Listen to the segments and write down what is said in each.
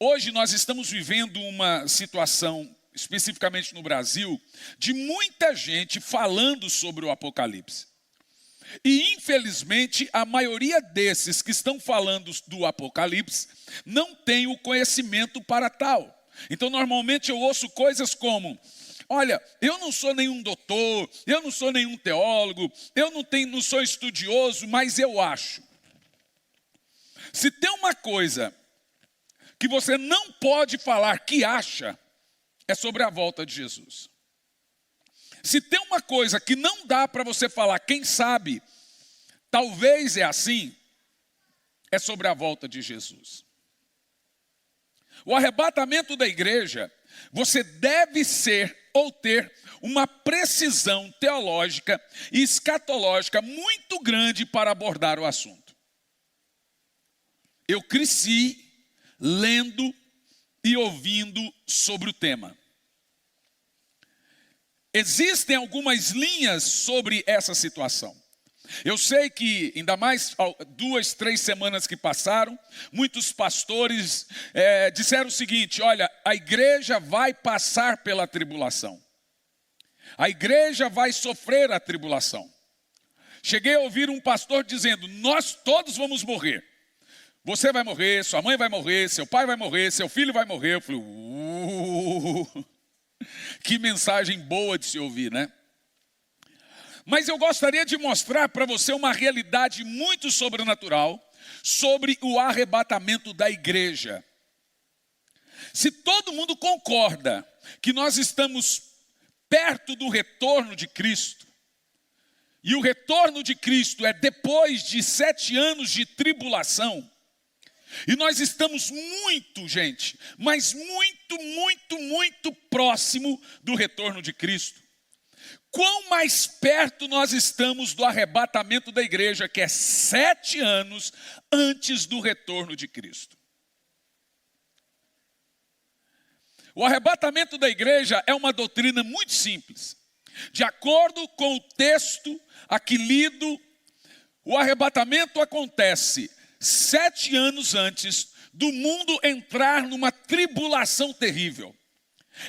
Hoje nós estamos vivendo uma situação, especificamente no Brasil, de muita gente falando sobre o Apocalipse. E infelizmente a maioria desses que estão falando do Apocalipse não tem o conhecimento para tal. Então normalmente eu ouço coisas como: olha, eu não sou nenhum doutor, eu não sou nenhum teólogo, eu não sou estudioso, mas eu acho. Se tem uma coisa que você não pode falar que acha, é sobre a volta de Jesus. Se tem uma coisa que não dá para você falar, quem sabe, talvez é assim, é sobre a volta de Jesus. O arrebatamento da igreja, você deve ser ou ter uma precisão teológica e escatológica muito grande para abordar o assunto. Eu cresci lendo e ouvindo sobre o tema. Existem algumas linhas sobre essa situação. Eu sei que, ainda mais 2, 3 semanas que passaram, muitos pastores disseram o seguinte: olha, a igreja vai passar pela tribulação. A igreja vai sofrer a tribulação. Cheguei a ouvir um pastor dizendo: nós todos vamos morrer. Você vai morrer, sua mãe vai morrer, seu pai vai morrer, seu filho vai morrer. Eu falei, que mensagem boa de se ouvir, né? Mas eu gostaria de mostrar para você uma realidade muito sobrenatural sobre o arrebatamento da igreja. Se todo mundo concorda que nós estamos perto do retorno de Cristo, e o retorno de Cristo é depois de 7 anos de tribulação, e nós estamos muito, gente, mas muito próximo do retorno de Cristo. Quão mais perto nós estamos do arrebatamento da igreja, que é 7 anos antes do retorno de Cristo. O arrebatamento da igreja é uma doutrina muito simples. De acordo com o texto aqui lido, o arrebatamento acontece 7 anos antes do mundo entrar numa tribulação terrível.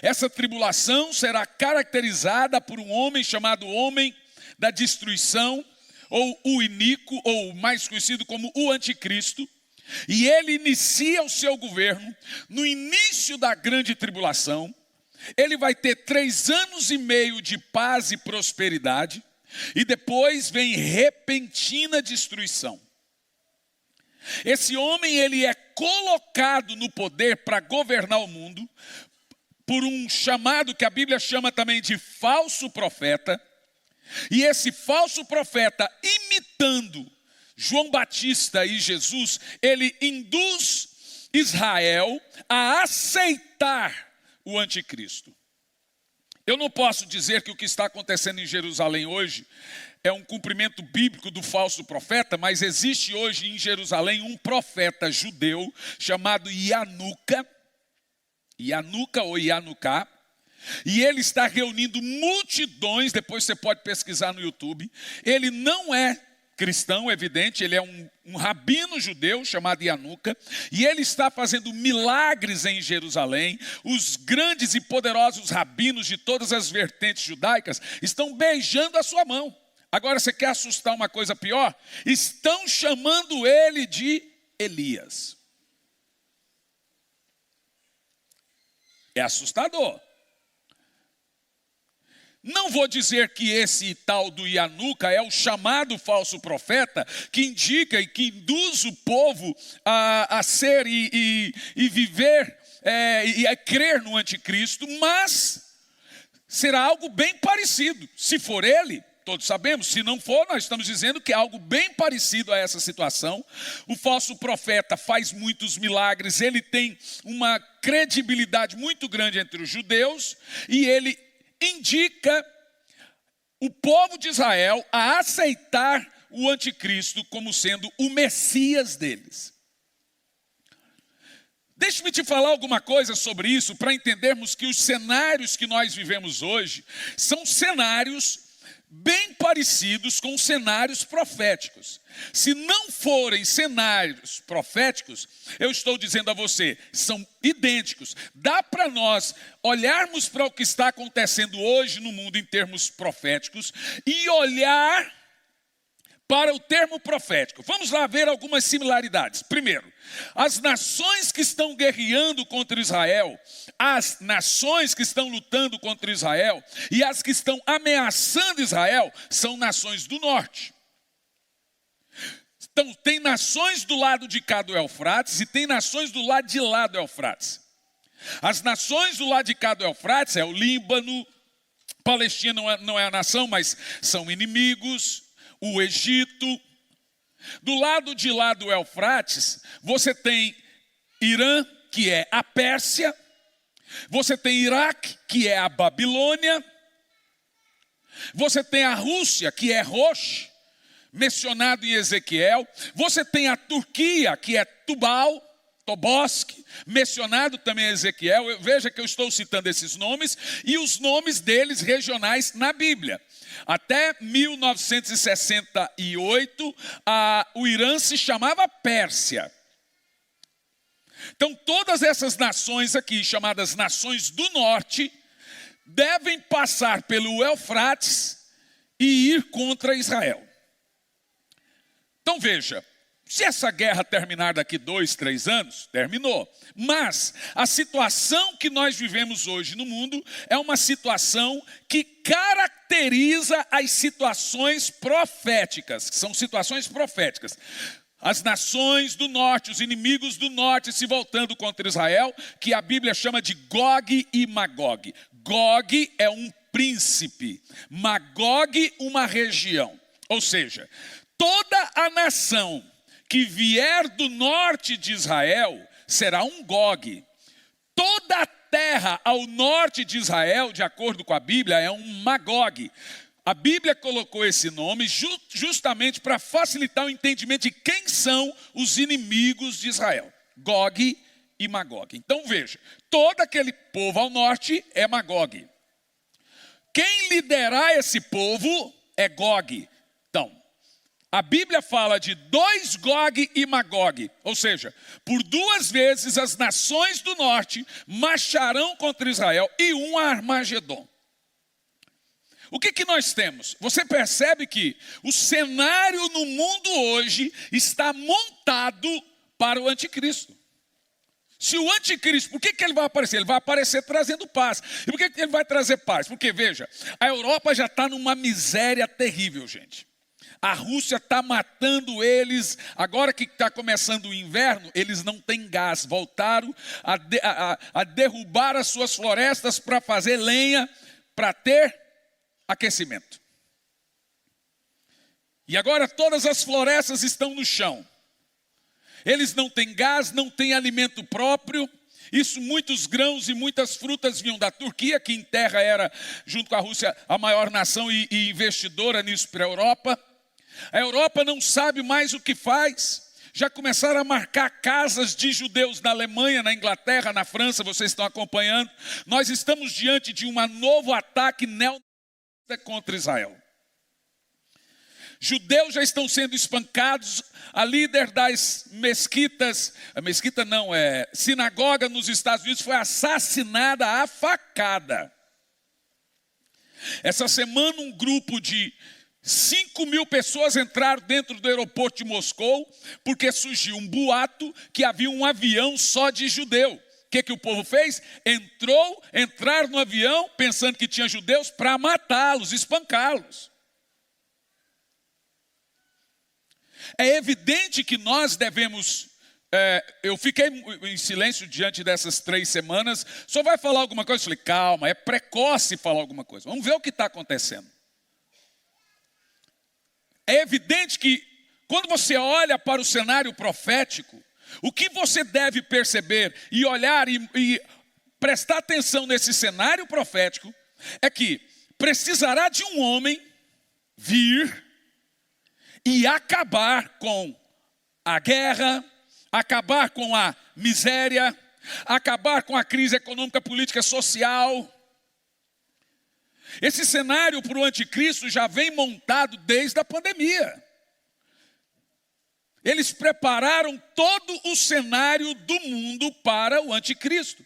Essa tribulação será caracterizada por um homem chamado Homem da Destruição, ou o Iníquo, ou mais conhecido como o Anticristo. E ele inicia o seu governo no início da grande tribulação. Ele vai ter 3 anos e meio de paz e prosperidade, e depois vem repentina destruição. Esse homem, ele é colocado no poder para governar o mundo por um chamado que a Bíblia chama também de falso profeta. E esse falso profeta, imitando João Batista e Jesus, ele induz Israel a aceitar o anticristo. Eu não posso dizer que o que está acontecendo em Jerusalém hoje é um cumprimento bíblico do falso profeta, mas existe hoje em Jerusalém um profeta judeu chamado Ianuca ou Ianucá, e ele está reunindo multidões. Depois você pode pesquisar no YouTube. Ele não é cristão, evidente, ele é um rabino judeu chamado Ianuca, e ele está fazendo milagres em Jerusalém. Os grandes e poderosos rabinos de todas as vertentes judaicas estão beijando a sua mão. Agora, você quer assustar uma coisa pior? Estão chamando ele de Elias. É assustador. Não vou dizer que esse tal do Ianuca é o chamado falso profeta que indica e que induz o povo a ser e viver e a crer no anticristo, mas será algo bem parecido. Se for ele, todos sabemos. Se não for, nós estamos dizendo que é algo bem parecido a essa situação. O falso profeta faz muitos milagres, ele tem uma credibilidade muito grande entre os judeus, e ele indica o povo de Israel a aceitar o anticristo como sendo o Messias deles. Deixe-me te falar alguma coisa sobre isso, para entendermos que os cenários que nós vivemos hoje são cenários bem parecidos com cenários proféticos. Se não forem cenários proféticos, eu estou dizendo a você, são idênticos. Dá para nós olharmos para o que está acontecendo hoje no mundo em termos proféticos e olhar para o termo profético. Vamos lá ver algumas similaridades. Primeiro, as nações que estão guerreando contra Israel, as nações que estão lutando contra Israel e as que estão ameaçando Israel são nações do norte. Então, tem nações do lado de cá do Eufrates e tem nações do lado de lá do Eufrates. As nações do lado de cá do Eufrates é o Líbano, Palestina não é a nação, mas são inimigos, o Egito. Do lado de lá do Eufrates, você tem Irã, que é a Pérsia, você tem Iraque, que é a Babilônia, você tem a Rússia, que é Rosh, mencionado em Ezequiel, você tem a Turquia, que é Tubal, Tobosk, mencionado também em Ezequiel. Veja que eu estou citando esses nomes e os nomes deles regionais na Bíblia. Até 1968, o Irã se chamava Pérsia. Então, todas essas nações aqui, chamadas nações do norte, devem passar pelo Eufrates e ir contra Israel. Então, veja, se essa guerra terminar daqui 2, 3 anos, terminou. Mas a situação que nós vivemos hoje no mundo é uma situação que caracteriza as situações proféticas, que são situações proféticas. As nações do norte, os inimigos do norte se voltando contra Israel, que a Bíblia chama de Gog e Magog. Gog é um príncipe, Magog uma região. Ou seja, toda a nação que vier do norte de Israel será um Gog. Toda a terra ao norte de Israel, de acordo com a Bíblia, é um Magog. A Bíblia colocou esse nome justamente para facilitar o entendimento de quem são os inimigos de Israel. Gog e Magog. Então veja, todo aquele povo ao norte é Magog. Quem liderar esse povo é Gog. Então, a Bíblia fala de 2 Gog e Magog, ou seja, por 2 vezes as nações do norte marcharão contra Israel e um Armagedon. O que nós temos? Você percebe que o cenário no mundo hoje está montado para o anticristo. Se o anticristo, por que ele vai aparecer? Ele vai aparecer trazendo paz. E por que ele vai trazer paz? Porque, veja, a Europa já está numa miséria terrível, gente. A Rússia está matando eles. Agora que está começando o inverno, eles não têm gás. Voltaram a derrubar as suas florestas para fazer lenha, para ter aquecimento. E agora todas as florestas estão no chão. Eles não têm gás, não têm alimento próprio. Isso, muitos grãos e muitas frutas vinham da Turquia, que em terra era, junto com a Rússia, a maior nação e investidora nisso para a Europa. A Europa não sabe mais o que faz. Já começaram a marcar casas de judeus na Alemanha, na Inglaterra, na França, vocês estão acompanhando. Nós estamos diante de um novo ataque neonazista contra Israel. Judeus já estão sendo espancados. A líder das mesquitas, sinagoga nos Estados Unidos foi assassinada à facada. Essa semana um grupo de 5.000 pessoas entraram dentro do aeroporto de Moscou, porque surgiu um boato que havia um avião só de judeu. O que o povo fez? Entraram no avião pensando que tinha judeus para matá-los, espancá-los. É evidente que nós devemos... eu fiquei em silêncio diante dessas 3 semanas. Só vai falar alguma coisa? Eu falei, calma, é precoce falar alguma coisa. Vamos ver o que está acontecendo. É evidente que quando você olha para o cenário profético, o que você deve perceber e olhar e prestar atenção nesse cenário profético é que precisará de um homem vir e acabar com a guerra, acabar com a miséria, acabar com a crise econômica, política, social. Esse cenário para o anticristo já vem montado desde a pandemia. Eles prepararam todo o cenário do mundo para o anticristo.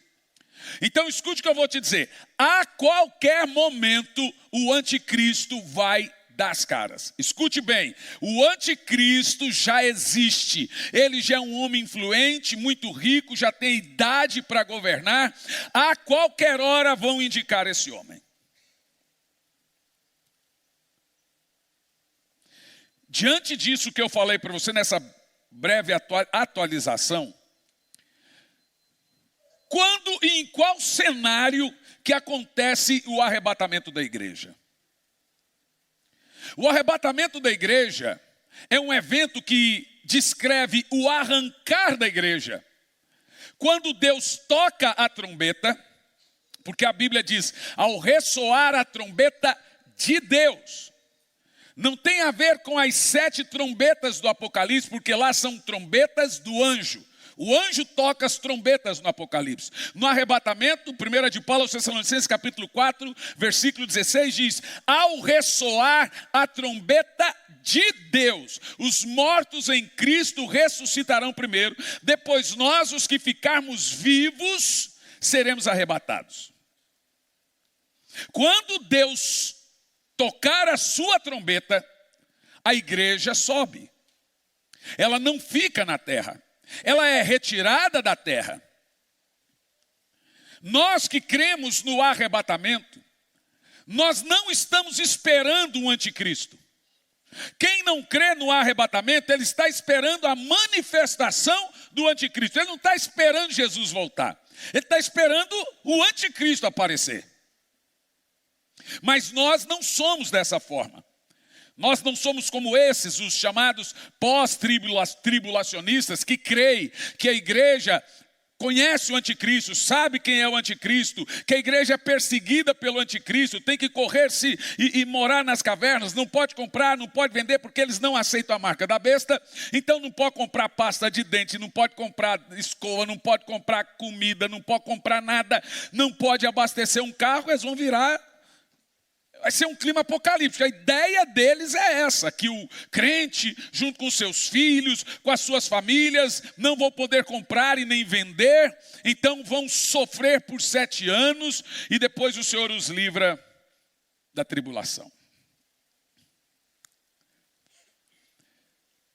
Então escute o que eu vou te dizer. A qualquer momento o anticristo vai dar as caras. Escute bem, o anticristo já existe. Ele já é um homem influente, muito rico, já tem idade para governar. A qualquer hora vão indicar esse homem. Diante disso que eu falei para você nessa breve atualização, quando e em qual cenário que acontece o arrebatamento da igreja? O arrebatamento da igreja é um evento que descreve o arrancar da igreja. Quando Deus toca a trombeta, porque a Bíblia diz, ao ressoar a trombeta de Deus. Não tem a ver com as 7 trombetas do Apocalipse, porque lá são trombetas do anjo. O anjo toca as trombetas no Apocalipse. No arrebatamento, 1 de Paulo aos Tessalonicenses, capítulo 4, versículo 16, diz, ao ressoar a trombeta de Deus, os mortos em Cristo ressuscitarão primeiro, depois nós, os que ficarmos vivos, seremos arrebatados. Quando Deus tocar a sua trombeta, a igreja sobe. Ela não fica na terra. Ela é retirada da terra. Nós que cremos no arrebatamento, nós não estamos esperando um anticristo. Quem não crê no arrebatamento, ele está esperando a manifestação do anticristo. Ele não está esperando Jesus voltar. Ele está esperando o anticristo aparecer. Mas nós não somos dessa forma. Nós não somos como esses, os chamados pós-tribulacionistas, que creem que a igreja conhece o anticristo, sabe quem é o anticristo, que a igreja é perseguida pelo anticristo, tem que correr-se e morar nas cavernas, não pode comprar, não pode vender, porque eles não aceitam a marca da besta, então não pode comprar pasta de dente, não pode comprar escova, não pode comprar comida, não pode comprar nada, não pode abastecer um carro, eles vão virar... Vai ser um clima apocalíptico. A ideia deles é essa, que o crente, junto com seus filhos, com as suas famílias, não vão poder comprar e nem vender, então vão sofrer por 7 anos e depois o Senhor os livra da tribulação.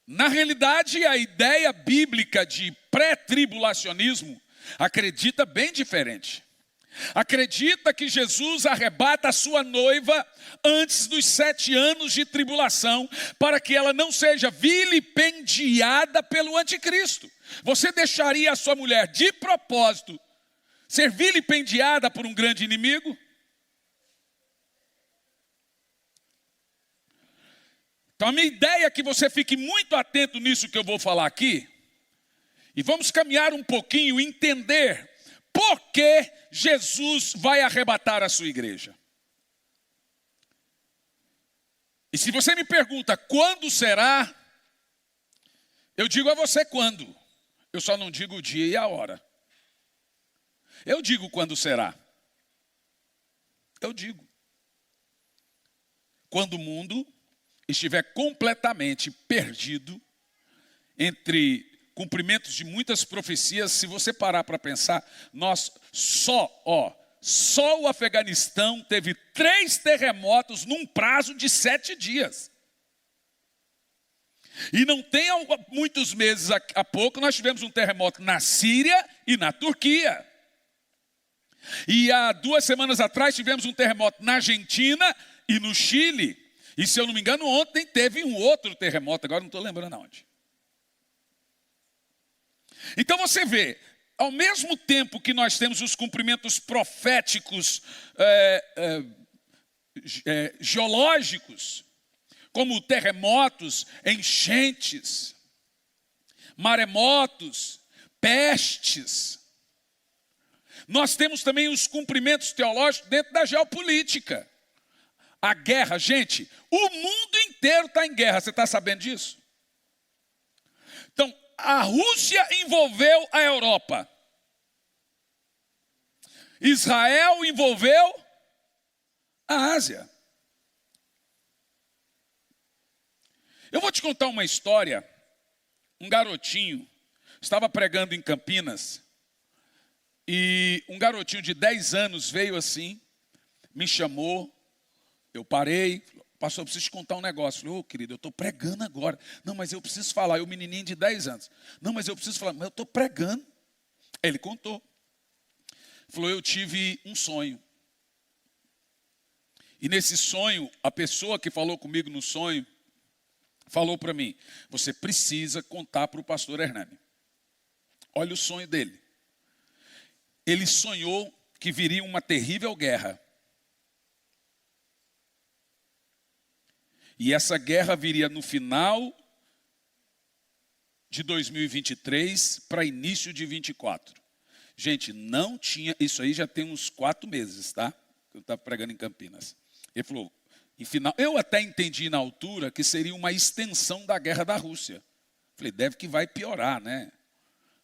Na realidade, a ideia bíblica de pré-tribulacionismo acredita bem diferente. Acredita que Jesus arrebata a sua noiva antes dos 7 anos de tribulação, para que ela não seja vilipendiada pelo anticristo. Você deixaria a sua mulher de propósito ser vilipendiada por um grande inimigo? Então a minha ideia é que você fique muito atento nisso que eu vou falar aqui, e vamos caminhar um pouquinho e entender por que Jesus vai arrebatar a sua igreja. E se você me pergunta quando será, eu digo a você quando. Eu só não digo o dia e a hora. Eu digo quando será. Eu digo. Quando o mundo estiver completamente perdido entre cumprimentos de muitas profecias. Se você parar para pensar, só o Afeganistão teve 3 terremotos num prazo de 7 dias. E não tem muitos meses, há pouco, nós tivemos um terremoto na Síria e na Turquia. E há 2 semanas atrás tivemos um terremoto na Argentina e no Chile. E se eu não me engano, ontem teve um outro terremoto, agora não estou lembrando aonde. Então você vê, ao mesmo tempo que nós temos os cumprimentos proféticos geológicos, como terremotos, enchentes, maremotos, pestes, nós temos também os cumprimentos teológicos dentro da geopolítica. A guerra, gente, o mundo inteiro está em guerra, você está sabendo disso? Então, a Rússia envolveu a Europa. Israel envolveu A Ásia. Eu vou te contar uma história. Um garotinho estava pregando em Campinas e um garotinho de 10 anos veio assim, me chamou, eu parei, pastor, eu preciso te contar um negócio. Eu falei, querido, eu estou pregando agora. Não, mas eu preciso falar. Eu, menininho de 10 anos. Não, mas eu preciso falar. Mas eu estou pregando. Ele contou. Falou, eu tive um sonho. E nesse sonho, a pessoa que falou comigo no sonho, falou para mim, você precisa contar para o pastor Hernani. Olha o sonho dele. Ele sonhou que viria uma terrível guerra. E essa guerra viria no final de 2023 para início de 24. Gente, não tinha, isso aí já tem uns 4 meses, tá? Eu estava pregando em Campinas. Ele falou, em final, eu até entendi na altura que seria uma extensão da guerra da Rússia. Falei, deve que vai piorar, né?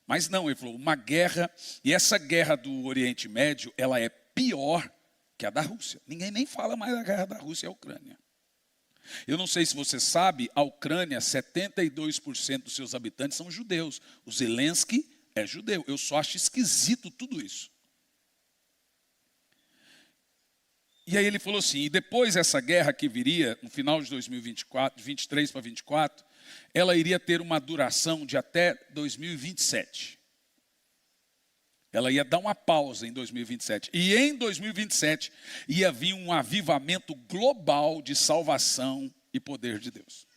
Mas não, ele falou, uma guerra, e essa guerra do Oriente Médio, ela é pior que a da Rússia. Ninguém nem fala mais da guerra da Rússia e a Ucrânia. Eu não sei se você sabe, a Ucrânia, 72% dos seus habitantes são judeus. O Zelensky é judeu. Eu só acho esquisito tudo isso. E aí ele falou assim, e depois essa guerra que viria, no final de 2024, 23 para 24, ela iria ter uma duração de até 2027. Ela ia dar uma pausa em 2027. E em 2027 ia vir um avivamento global de salvação e poder de Deus.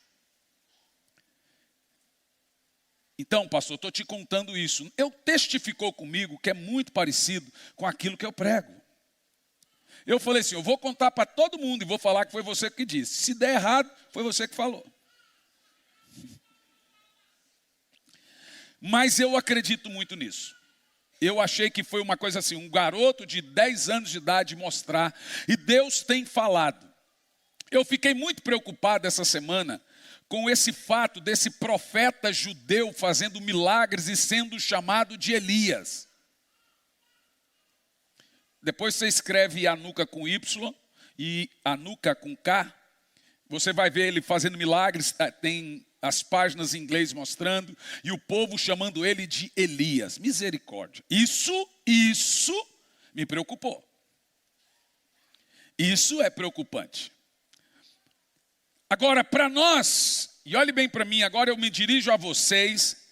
Então, pastor, estou te contando isso. Eu testificou comigo que é muito parecido com aquilo que eu prego. Eu falei assim, eu vou contar para todo mundo e vou falar que foi você que disse. Se der errado, foi você que falou. Mas eu acredito muito nisso. Eu achei que foi uma coisa assim, um garoto de 10 anos de idade mostrar. E Deus tem falado. Eu fiquei muito preocupado essa semana com esse fato desse profeta judeu fazendo milagres e sendo chamado de Elias. Depois você escreve Anuca com Y e Anuca com K. Você vai ver ele fazendo milagres, tem as páginas em inglês mostrando, e o povo chamando ele de Elias. Misericórdia. Isso me preocupou. Isso é preocupante. Agora, para nós, e olhe bem para mim, agora eu me dirijo a vocês,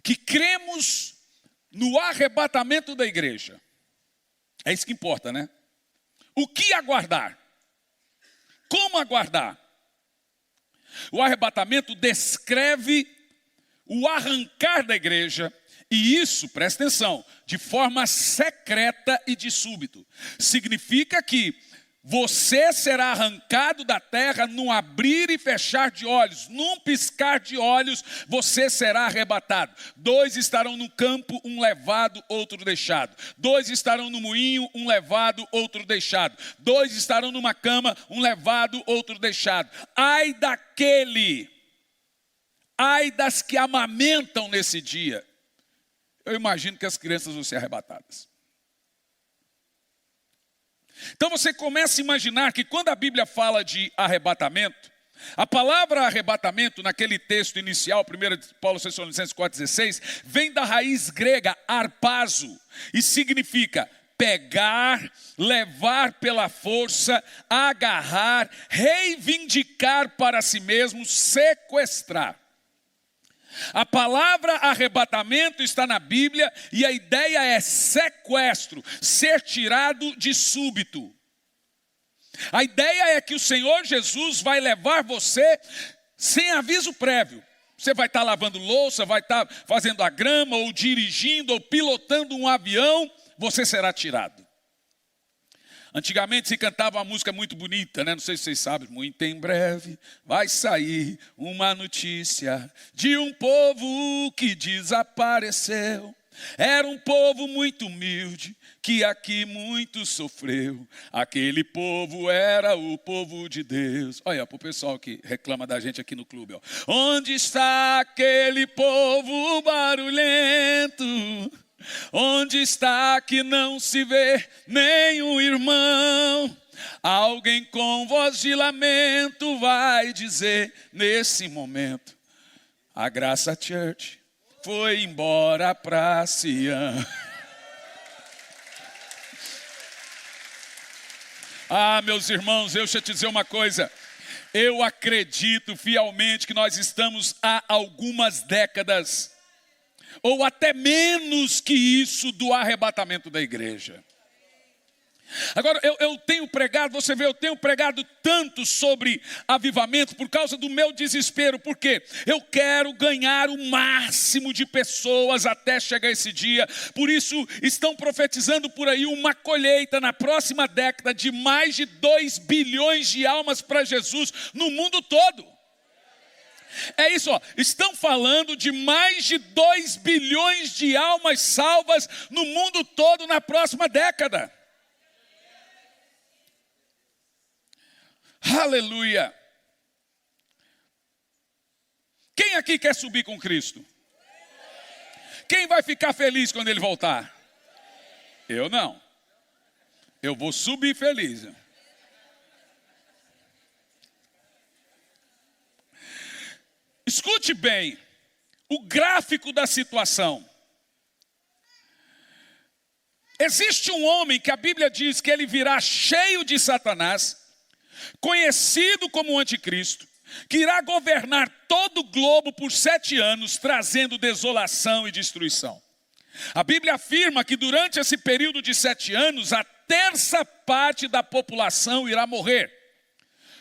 que cremos no arrebatamento da igreja. É isso que importa, né? O que aguardar? Como aguardar? O arrebatamento descreve o arrancar da igreja, e isso, presta atenção, de forma secreta e de súbito. Significa que você será arrancado da terra num abrir e fechar de olhos, num piscar de olhos, você será arrebatado. 2 estarão no campo, um levado, outro deixado. 2 estarão no moinho, um levado, outro deixado. 2 estarão numa cama, um levado, outro deixado. Ai daquele, ai das que amamentam nesse dia. Eu imagino que as crianças vão ser arrebatadas. Então você começa a imaginar que quando a Bíblia fala de arrebatamento, a palavra arrebatamento naquele texto inicial, 1 Paulo Tessalonicenses 4,16, vem da raiz grega arpazo e significa pegar, levar pela força, agarrar, reivindicar para si mesmo, sequestrar. A palavra arrebatamento está na Bíblia e a ideia é sequestro, ser tirado de súbito. A ideia é que o Senhor Jesus vai levar você sem aviso prévio. Você vai estar lavando louça, vai estar fazendo a grama, ou dirigindo, ou pilotando um avião, você será tirado. Antigamente se cantava uma música muito bonita, né? Não sei se vocês sabem, muito em breve vai sair uma notícia de um povo que desapareceu. Era um povo muito humilde, que aqui muito sofreu. Aquele povo era o povo de Deus. Olha, para o pessoal que reclama da gente aqui no clube. Ó. Onde está aquele povo barulhento? Onde está que não se vê nenhum irmão? Alguém com voz de lamento vai dizer nesse momento: a Graça Church foi embora pra Sião. Ah, meus irmãos, deixa eu te dizer uma coisa. Eu acredito fielmente que nós estamos há algumas décadas, ou até menos que isso, do arrebatamento da igreja. Agora, eu tenho pregado, você vê, eu tenho pregado tanto sobre avivamento por causa do meu desespero, porque eu quero ganhar o máximo de pessoas até chegar esse dia. Por isso, estão profetizando por aí uma colheita na próxima década de mais de 2 bilhões de almas para Jesus no mundo todo. É isso, ó. Estão falando de mais de 2 bilhões de almas salvas no mundo todo na próxima década. Aleluia! Quem aqui quer subir com Cristo? Quem vai ficar feliz quando Ele voltar? Eu não. Eu vou subir feliz. Escute bem o gráfico da situação. Existe um homem que a Bíblia diz que ele virá cheio de Satanás, conhecido como o anticristo, que irá governar todo o globo por 7 anos, trazendo desolação e destruição. A Bíblia afirma que durante esse período de 7 anos, a 1/3 da população irá morrer.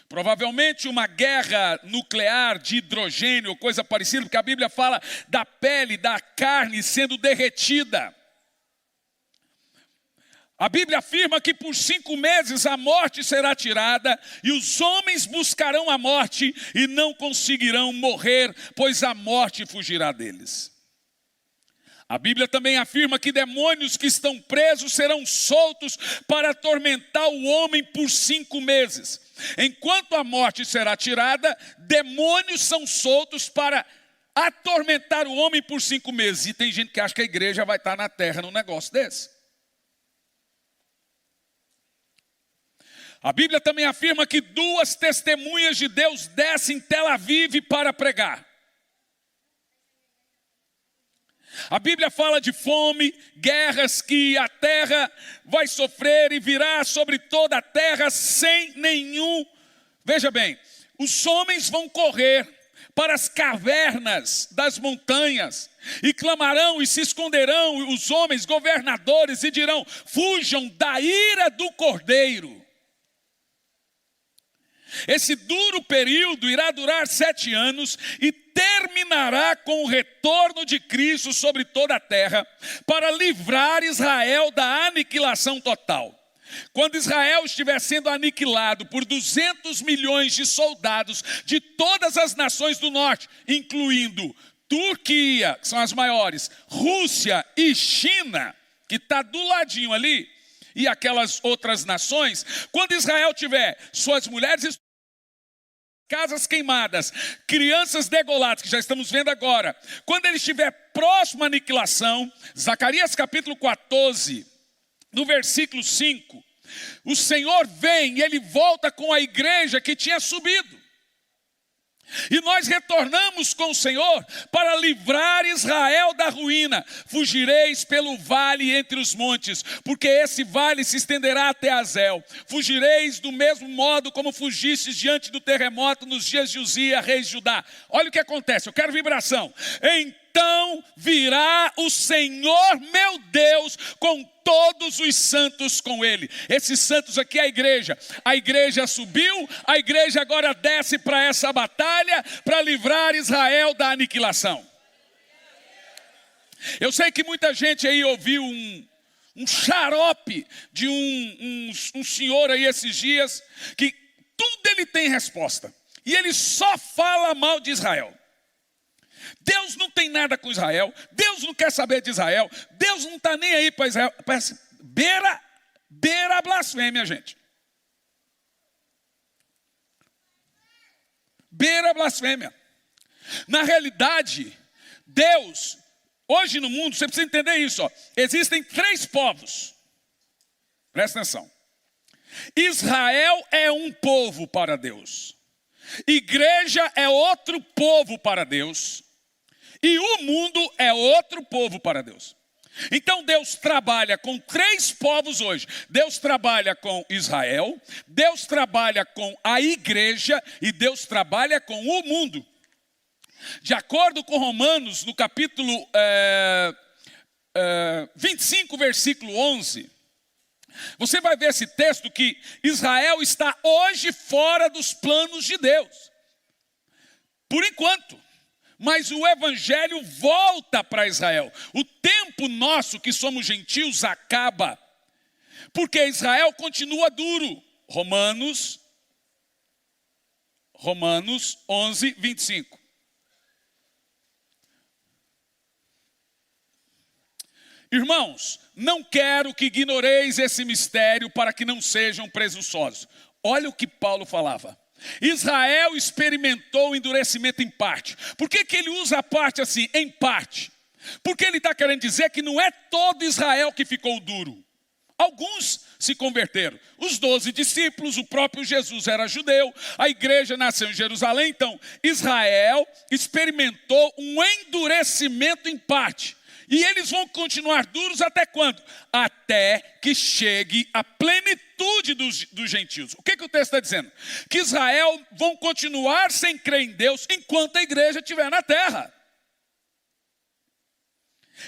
Provavelmente uma guerra nuclear de hidrogênio, ou coisa parecida, porque a Bíblia fala da pele, da carne sendo derretida. A Bíblia afirma que por 5 meses a morte será tirada e os homens buscarão a morte e não conseguirão morrer, pois a morte fugirá deles. A Bíblia também afirma que demônios que estão presos serão soltos para atormentar o homem por 5 meses. Enquanto a morte será tirada, demônios são soltos para atormentar o homem por 5 meses. E tem gente que acha que a igreja vai estar na terra num negócio desse. A Bíblia também afirma que 2 testemunhas de Deus descem em Tel Aviv para pregar. A Bíblia fala de fome, guerras que a terra vai sofrer e virá sobre toda a terra sem nenhum. Veja bem, os homens vão correr para as cavernas das montanhas e clamarão e se esconderão os homens governadores e dirão: fujam da ira do Cordeiro. Esse duro período irá durar 7 anos e terminará com o retorno de Cristo sobre toda a terra para livrar Israel da aniquilação total. Quando Israel estiver sendo aniquilado por 200 milhões de soldados de todas as nações do norte, incluindo Turquia, que são as maiores, Rússia e China, que está do ladinho ali, e aquelas outras nações, quando Israel tiver suas mulheres, casas queimadas, crianças degoladas, que já estamos vendo agora, quando ele estiver próximo à aniquilação, Zacarias capítulo 14, no versículo 5, o Senhor vem e ele volta com a igreja que tinha subido. E nós retornamos com o Senhor para livrar Israel da ruína. Fugireis pelo vale entre os montes, porque esse vale se estenderá até Azel. Fugireis do mesmo modo como fugistes diante do terremoto nos dias de Uzia, rei de Judá. Olha o que acontece, eu quero vibração. Então virá o Senhor meu Deus com todos os santos com ele. Esses santos aqui é a igreja. A igreja subiu, a igreja agora desce para essa batalha, para livrar Israel da aniquilação. Eu sei que muita gente aí ouviu um xarope de um senhor aí esses dias, que tudo ele tem resposta. E ele só fala mal de Israel. Deus não tem nada com Israel, Deus não quer saber de Israel, Deus não está nem aí para Israel. Beira a blasfêmia, gente. Beira a blasfêmia. Na realidade, Deus, hoje no mundo, você precisa entender isso, ó, existem 3 povos. Presta atenção. Israel é um povo para Deus. Igreja é outro povo para Deus. E o mundo é outro povo para Deus. Então Deus trabalha com 3 povos hoje. Deus trabalha com Israel, Deus trabalha com a igreja e Deus trabalha com o mundo. De acordo com Romanos, no capítulo 25, versículo 11, você vai ver esse texto que Israel está hoje fora dos planos de Deus. Por enquanto. Mas o evangelho volta para Israel. O tempo nosso, que somos gentios, acaba. Porque Israel continua duro. Romanos 11, 25. Irmãos, não quero que ignoreis esse mistério para que não sejam presunçosos. Olha o que Paulo falava. Israel experimentou o endurecimento em parte. Por que ele usa a parte assim, em parte? Porque ele está querendo dizer que não é todo Israel que ficou duro. Alguns se converteram. Os 12 discípulos, o próprio Jesus era judeu, a igreja nasceu em Jerusalém. Então, Israel experimentou um endurecimento em parte. E eles vão continuar duros até quando? Até que chegue a plenitude dos gentios. O que o texto está dizendo? Que Israel vão continuar sem crer em Deus enquanto a igreja estiver na terra.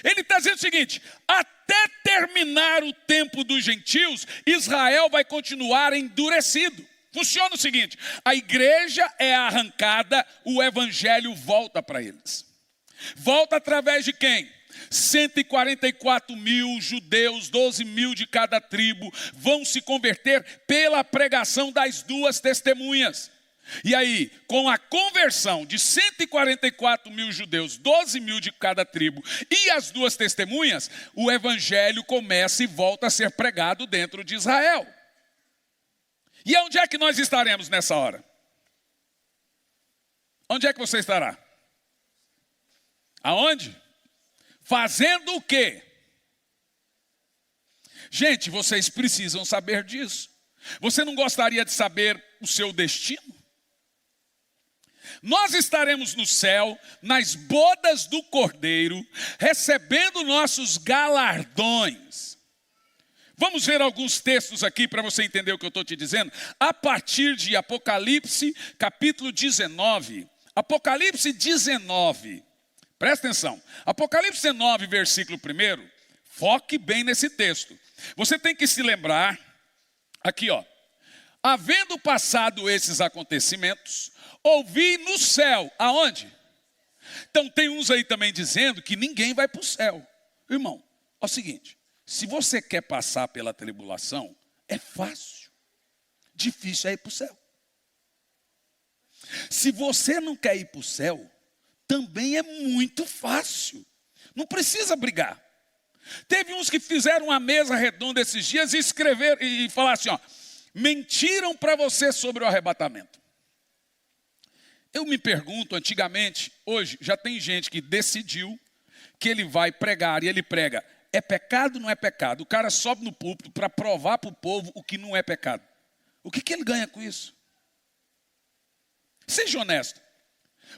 Ele está dizendo o seguinte: até terminar o tempo dos gentios, Israel vai continuar endurecido. Funciona o seguinte: a igreja é arrancada, o evangelho volta para eles. Volta através de quem? 144 mil judeus, 12 mil de cada tribo, vão se converter pela pregação das 2 testemunhas. E aí, com a conversão de 144 mil judeus, 12 mil de cada tribo e as 2 testemunhas, o evangelho começa e volta a ser pregado dentro de Israel. E onde é que nós estaremos nessa hora? Onde é que você estará? Aonde? Fazendo o quê? Gente, vocês precisam saber disso. Você não gostaria de saber o seu destino? Nós estaremos no céu, nas bodas do Cordeiro, recebendo nossos galardões. Vamos ver alguns textos aqui para você entender o que eu estou te dizendo. A partir de Apocalipse, capítulo 19. Apocalipse 19. Presta atenção. Apocalipse 19, versículo 1. Foque bem nesse texto. Você tem que se lembrar, aqui ó. Havendo passado esses acontecimentos, ouvi no céu, aonde? Então tem uns aí também dizendo que ninguém vai para o céu. Irmão, é o seguinte, se você quer passar pela tribulação, é fácil. Difícil é ir para o céu. Se você não quer ir para o céu, também é muito fácil. Não precisa brigar. Teve uns que fizeram uma mesa redonda esses dias e escreveram e falaram assim, ó, mentiram para você sobre o arrebatamento. Eu me pergunto, antigamente, hoje, já tem gente que decidiu que ele vai pregar e ele prega. É pecado ou não é pecado? O cara sobe no púlpito para provar para o povo o que não é pecado. O que ele ganha com isso? Seja honesto.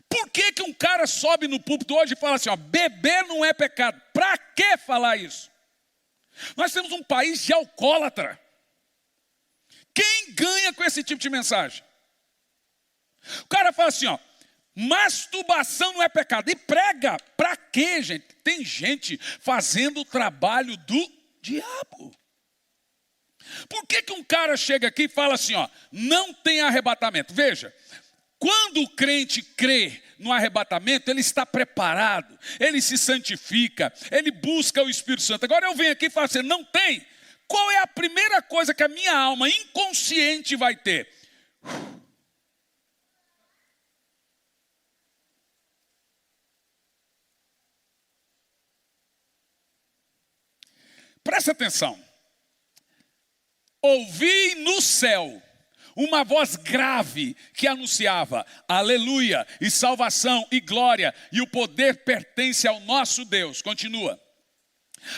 Por que um cara sobe no púlpito hoje e fala assim, ó, beber não é pecado? Para que falar isso? Nós temos um país de alcoólatra. Quem ganha com esse tipo de mensagem? O cara fala assim, ó, masturbação não é pecado. E prega. Para quê, gente? Tem gente fazendo o trabalho do diabo. Por que um cara chega aqui e fala assim, ó, não tem arrebatamento? Veja. Quando o crente crê no arrebatamento, ele está preparado, ele se santifica, ele busca o Espírito Santo. Agora eu venho aqui e falo assim, não tem. Qual é a primeira coisa que a minha alma inconsciente vai ter? Presta atenção. Ouvi no céu uma voz grave que anunciava, aleluia, e salvação, e glória, e o poder pertence ao nosso Deus. Continua.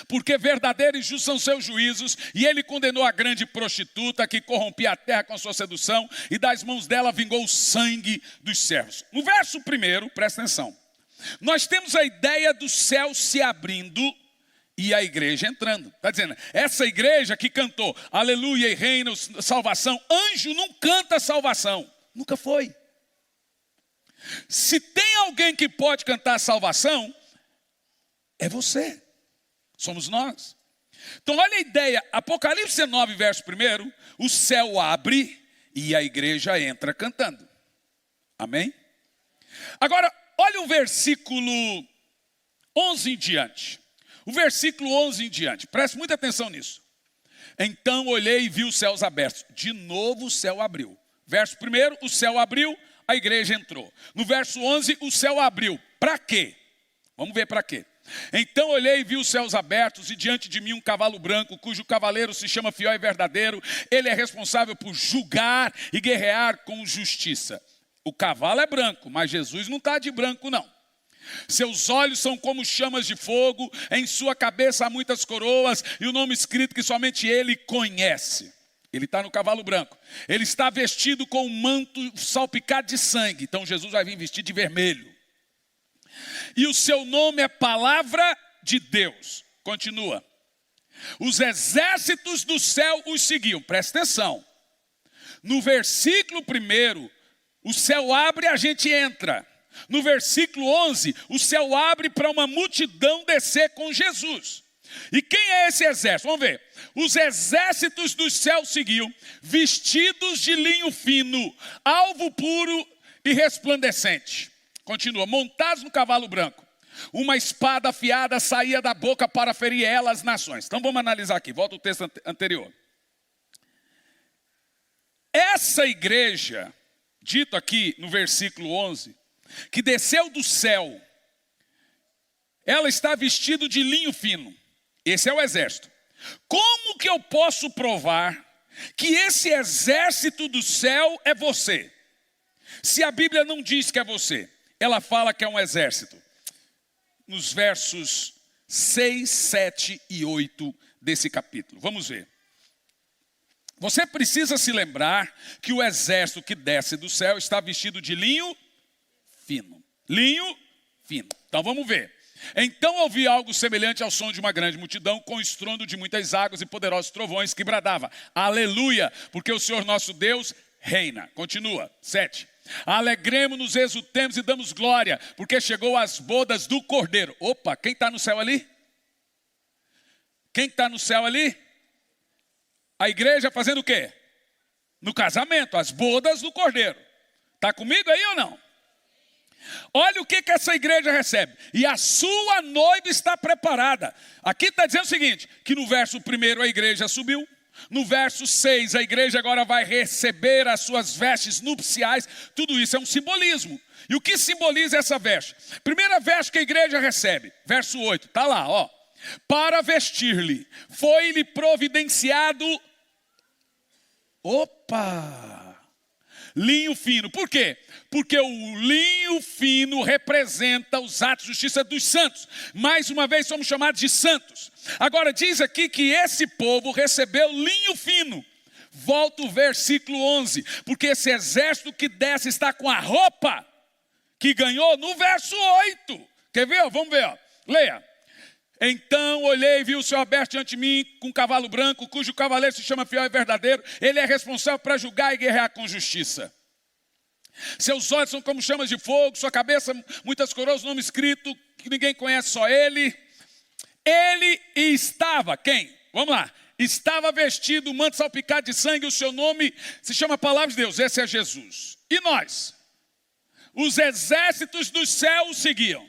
Porque verdadeiro e justo são seus juízos, e ele condenou a grande prostituta que corrompia a terra com sua sedução, e das mãos dela vingou o sangue dos servos. No verso 1, presta atenção, nós temos a ideia do céu se abrindo e a igreja entrando. Está dizendo, essa igreja que cantou aleluia e reino, salvação, anjo não canta salvação, nunca foi. Se tem alguém que pode cantar salvação, é você. Somos nós. Então olha a ideia, Apocalipse 9, verso 1, o céu abre e a igreja entra cantando. Amém? Agora, olha o versículo 11 em diante. O versículo 11 em diante, preste muita atenção nisso. Então olhei e vi os céus abertos. De novo o céu abriu. Verso 1, o céu abriu, a igreja entrou. No verso 11, o céu abriu. Para quê? Vamos ver para quê. Então olhei e vi os céus abertos, e diante de mim um cavalo branco, cujo cavaleiro se chama Fiel e Verdadeiro. Ele é responsável por julgar e guerrear com justiça. O cavalo é branco, mas Jesus não está de branco não. Seus olhos são como chamas de fogo, em sua cabeça há muitas coroas, e o nome escrito que somente ele conhece. Ele está no cavalo branco. Ele está vestido com um manto salpicado de sangue. Então Jesus vai vir vestido de vermelho. E o seu nome é Palavra de Deus. Continua. Os exércitos do céu os seguiam. Presta atenção. No versículo 1, o céu abre e a gente entra. No versículo 11, o céu abre para uma multidão descer com Jesus. E quem é esse exército? Vamos ver. Os exércitos dos céus seguiam, vestidos de linho fino, alvo puro e resplandecente. Continua, montados no cavalo branco. Uma espada afiada saía da boca para ferir ela as nações. Então vamos analisar aqui, volta o texto anterior. Essa igreja, dito aqui no versículo 11, que desceu do céu, ela está vestida de linho fino. Esse é o exército. Como que eu posso provar que esse exército do céu é você? Se a Bíblia não diz que é você, ela fala que é um exército. Nos versos 6, 7 e 8 desse capítulo. Vamos ver. Você precisa se lembrar que o exército que desce do céu está vestido de linho fino. Linho fino. Então vamos ver. Então ouvi algo semelhante ao som de uma grande multidão, com estrondo de muitas águas e poderosos trovões, que bradava: aleluia, porque o Senhor nosso Deus reina. Continua, 7. Alegremos-nos, exultemos e damos glória, porque chegou as bodas do Cordeiro. Opa, quem está no céu ali? Quem está no céu ali? A igreja fazendo o quê? No casamento, as bodas do Cordeiro. Está comigo aí ou não? Olha o que essa igreja recebe. E a sua noiva está preparada. Aqui está dizendo o seguinte, que no verso 1 a igreja subiu. No verso 6, a igreja agora vai receber as suas vestes nupciais. Tudo isso é um simbolismo. E o que simboliza essa veste? Primeira veste que a igreja recebe, verso 8, está lá, ó. Para vestir-lhe, foi-lhe providenciado, linho fino. Por quê? Porque o linho fino representa os atos de justiça dos santos. Mais uma vez somos chamados de santos. Agora diz aqui que esse povo recebeu linho fino. Volta o versículo 11. Porque esse exército que desce está com a roupa que ganhou no verso 8. Quer ver? Vamos ver. Ó. Leia. Então olhei e vi o céu aberto diante de mim com um cavalo branco, cujo cavaleiro se chama Fiel e Verdadeiro. Ele é responsável para julgar e guerrear com justiça. Seus olhos são como chamas de fogo, sua cabeça muitas coroas, nome escrito que ninguém conhece, só ele. Ele estava, quem? Vamos lá. Estava vestido, manto salpicado de sangue, o seu nome se chama Palavra de Deus, esse é Jesus. E nós? Os exércitos dos céus seguiam.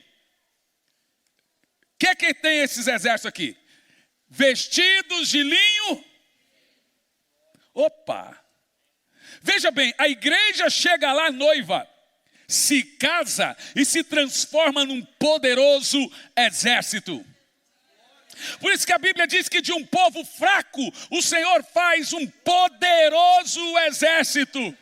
O que tem esses exércitos aqui? Vestidos de linho. Veja bem, a igreja chega lá noiva, se casa e se transforma num poderoso exército. Por isso que a Bíblia diz que de um povo fraco, o Senhor faz um poderoso exército.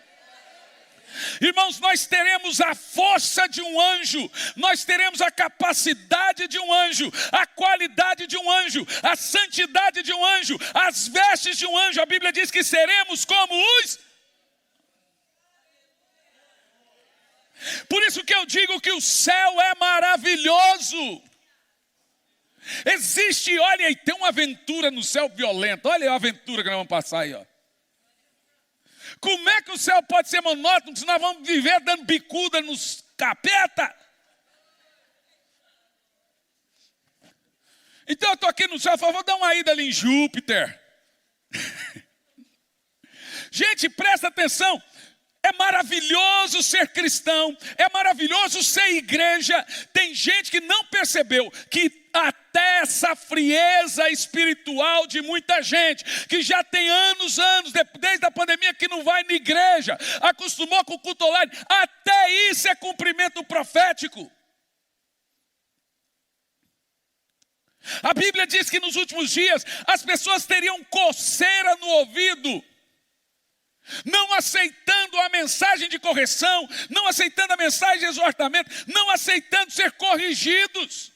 Irmãos, nós teremos a força de um anjo, nós teremos a capacidade de um anjo, a qualidade de um anjo, a santidade de um anjo, as vestes de um anjo. A Bíblia diz que seremos como os... Por isso que eu digo que o céu é maravilhoso. Existe, olha aí, tem uma aventura no céu violenta. Olha a aventura que nós vamos passar aí, ó. Como é que o céu pode ser monótono se nós vamos viver dando bicuda nos capeta? Então eu estou aqui no céu, vou dar uma ida ali em Júpiter. Gente, presta atenção. É maravilhoso ser cristão, é maravilhoso ser igreja. Tem gente que não percebeu que até essa frieza espiritual de muita gente, que já tem anos, desde a pandemia que não vai na igreja, acostumou com o culto online, até isso é cumprimento profético. A Bíblia diz que nos últimos dias as pessoas teriam coceira no ouvido, não aceitando a mensagem de correção, não aceitando a mensagem de exortamento, não aceitando ser corrigidos.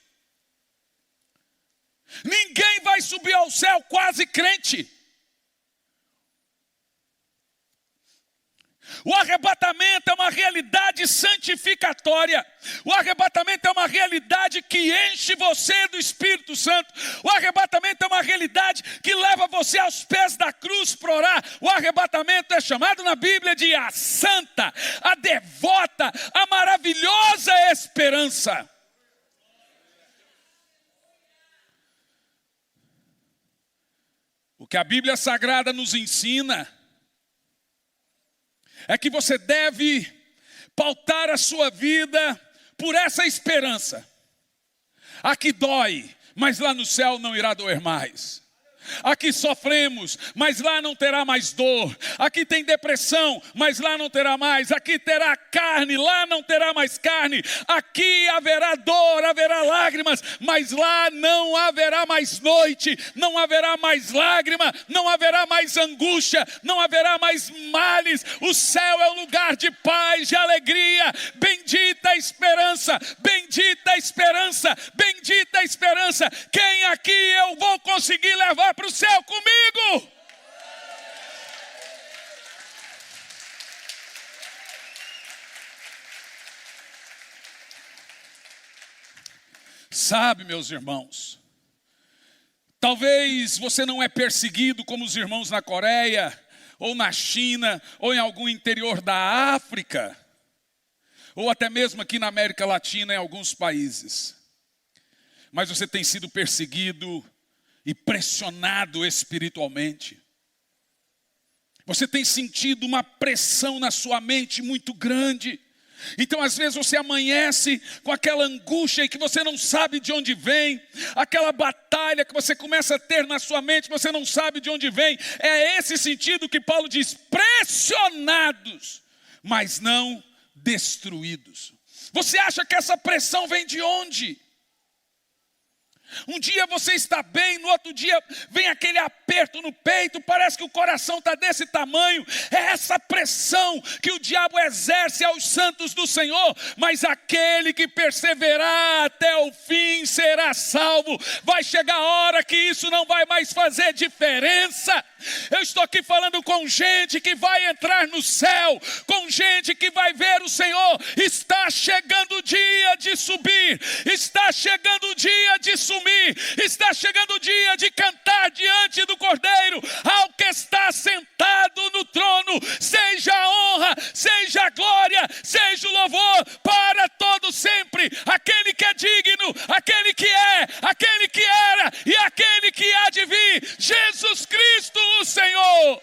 Ninguém vai subir ao céu quase crente. O arrebatamento é uma realidade santificatória. O arrebatamento é uma realidade que enche você do Espírito Santo. O arrebatamento é uma realidade que leva você aos pés da cruz para orar. O arrebatamento é chamado na Bíblia de a santa, a devota, a maravilhosa esperança. O que a Bíblia Sagrada nos ensina é que você deve pautar a sua vida por essa esperança. Aqui dói, mas lá no céu não irá doer mais. Aqui sofremos, mas lá não terá mais dor. Aqui tem depressão, mas lá não terá mais. Aqui terá carne, lá não terá mais carne. Aqui haverá dor, haverá lágrimas, mas lá não haverá mais noite, não haverá mais lágrima, não haverá mais angústia, não haverá mais males. O céu é um lugar de paz, de alegria. Bendita a esperança, bendita a esperança, bendita a esperança. Quem aqui eu vou conseguir levar para o céu comigo? Sabe, meus irmãos, talvez você não é perseguido como os irmãos na Coreia, ou na China, ou em algum interior da África, ou até mesmo aqui na América Latina, em alguns países. Mas você tem sido perseguido e pressionado espiritualmente. Você tem sentido uma pressão na sua mente muito grande. Então às vezes você amanhece com aquela angústia e que você não sabe de onde vem. Aquela batalha que você começa a ter na sua mente, você não sabe de onde vem. É esse sentido que Paulo diz: pressionados, mas não destruídos. Você acha que essa pressão vem de onde? Um dia você está bem, no outro dia vem aquele aperto no peito, parece que o coração está desse tamanho. É essa pressão que o diabo exerce aos santos do Senhor. Mas aquele que perseverar até o fim será salvo. Vai chegar a hora que isso não vai mais fazer diferença. Eu estou aqui falando com gente que vai entrar no céu, com gente que vai ver o Senhor. Está chegando o dia de subir, está chegando o dia de sumir, está chegando o dia de cantar diante do Cordeiro. Ao que está sentado no trono, seja a honra, seja a glória, seja o louvor para todo sempre. Aquele que é digno, aquele que é, aquele que era e aquele que há de vir, Jesus Cristo o Senhor.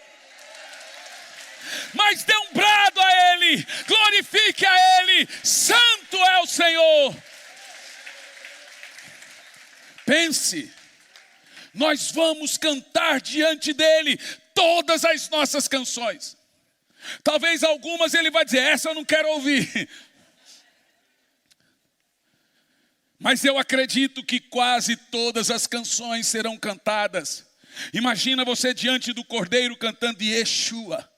Mas dê um brado a Ele, glorifique a Ele, santo é o Senhor. Pense, nós vamos cantar diante dEle todas as nossas canções. Talvez algumas Ele vai dizer: essa eu não quero ouvir. Mas eu acredito que quase todas as canções serão cantadas. Imagina você diante do Cordeiro cantando Yeshua.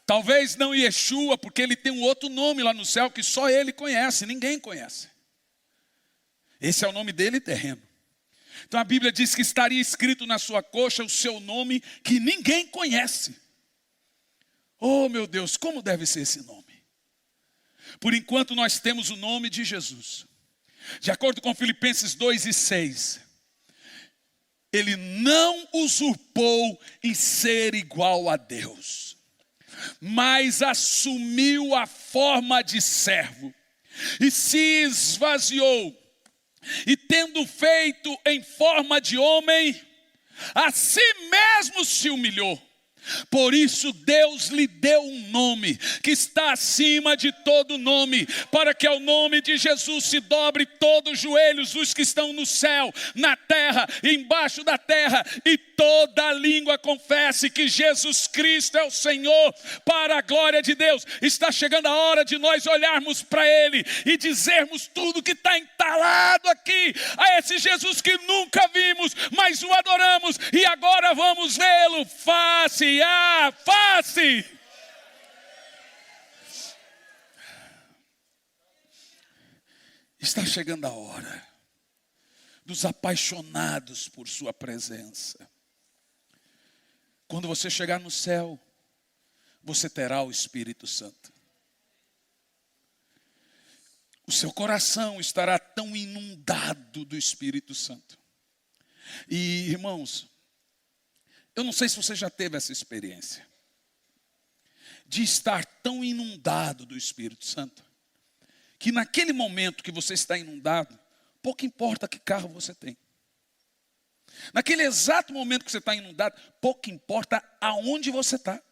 Talvez não Yeshua, porque ele tem um outro nome lá no céu que só ele conhece, ninguém conhece. Esse é o nome dele terreno. Então a Bíblia diz que estaria escrito na sua coxa o seu nome que ninguém conhece. Oh meu Deus, como deve ser esse nome? Por enquanto nós temos o nome de Jesus. De acordo com Filipenses 2:6, ele não usurpou em ser igual a Deus, mas assumiu a forma de servo e se esvaziou, e tendo feito em forma de homem, a si mesmo se humilhou. Por isso Deus lhe deu um nome que está acima de todo nome, para que ao nome de Jesus se dobre todos os joelhos dos que estão no céu, na terra e embaixo da terra, e toda língua confesse que Jesus Cristo é o Senhor, para a glória de Deus. Está chegando a hora de nós olharmos para Ele e dizermos tudo que está entalado aqui, a esse Jesus que nunca vimos, mas o adoramos, e agora vamos vê-lo face a face. Está chegando a hora dos apaixonados por sua presença. Quando você chegar no céu, você terá o Espírito Santo. O seu coração estará tão inundado do Espírito Santo. E irmãos, eu não sei se você já teve essa experiência de estar tão inundado do Espírito Santo, que naquele momento que você está inundado, pouco importa que carro você tem. Naquele exato momento que você está inundado, pouco importa aonde você está.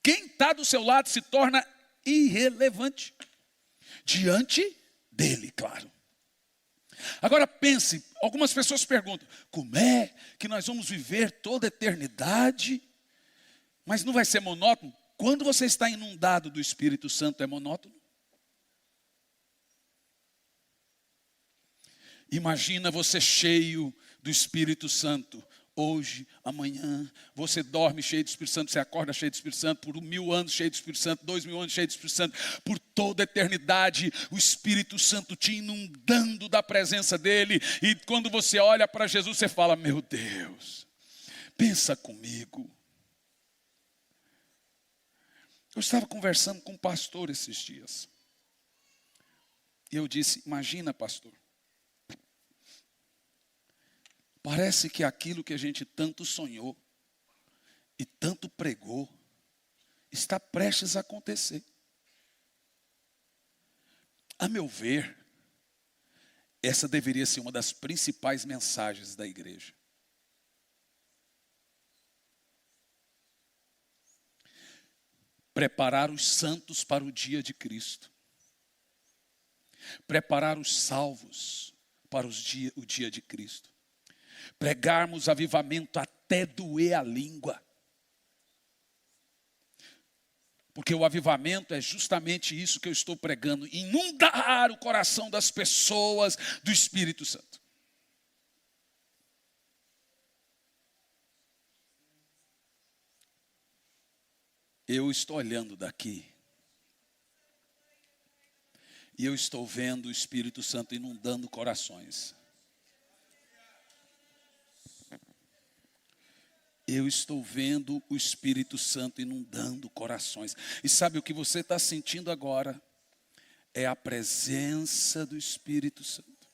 Quem está do seu lado se torna irrelevante diante dele, claro. Agora pense, algumas pessoas perguntam, como é que nós vamos viver toda a eternidade? Mas não vai ser monótono? Quando você está inundado do Espírito Santo, é monótono? Imagina você cheio do Espírito Santo. Hoje, amanhã, você dorme cheio do Espírito Santo, você acorda cheio do Espírito Santo, por 1000 anos cheio do Espírito Santo, 2000 anos cheio do Espírito Santo, por toda a eternidade, o Espírito Santo te inundando da presença dele, e quando você olha para Jesus, você fala, meu Deus, pensa comigo. Eu estava conversando com um pastor esses dias, e eu disse, imagina pastor, parece que aquilo que a gente tanto sonhou e tanto pregou está prestes a acontecer. A meu ver, essa deveria ser uma das principais mensagens da igreja. Preparar os santos para o dia de Cristo. Preparar os salvos para o dia de Cristo. Pregarmos avivamento até doer a língua. Porque o avivamento é justamente isso que eu estou pregando. Inundar o coração das pessoas do Espírito Santo. Eu estou olhando daqui. E eu estou vendo o Espírito Santo inundando corações. Eu estou vendo o Espírito Santo inundando corações. E sabe o que você está sentindo agora? É a presença do Espírito Santo.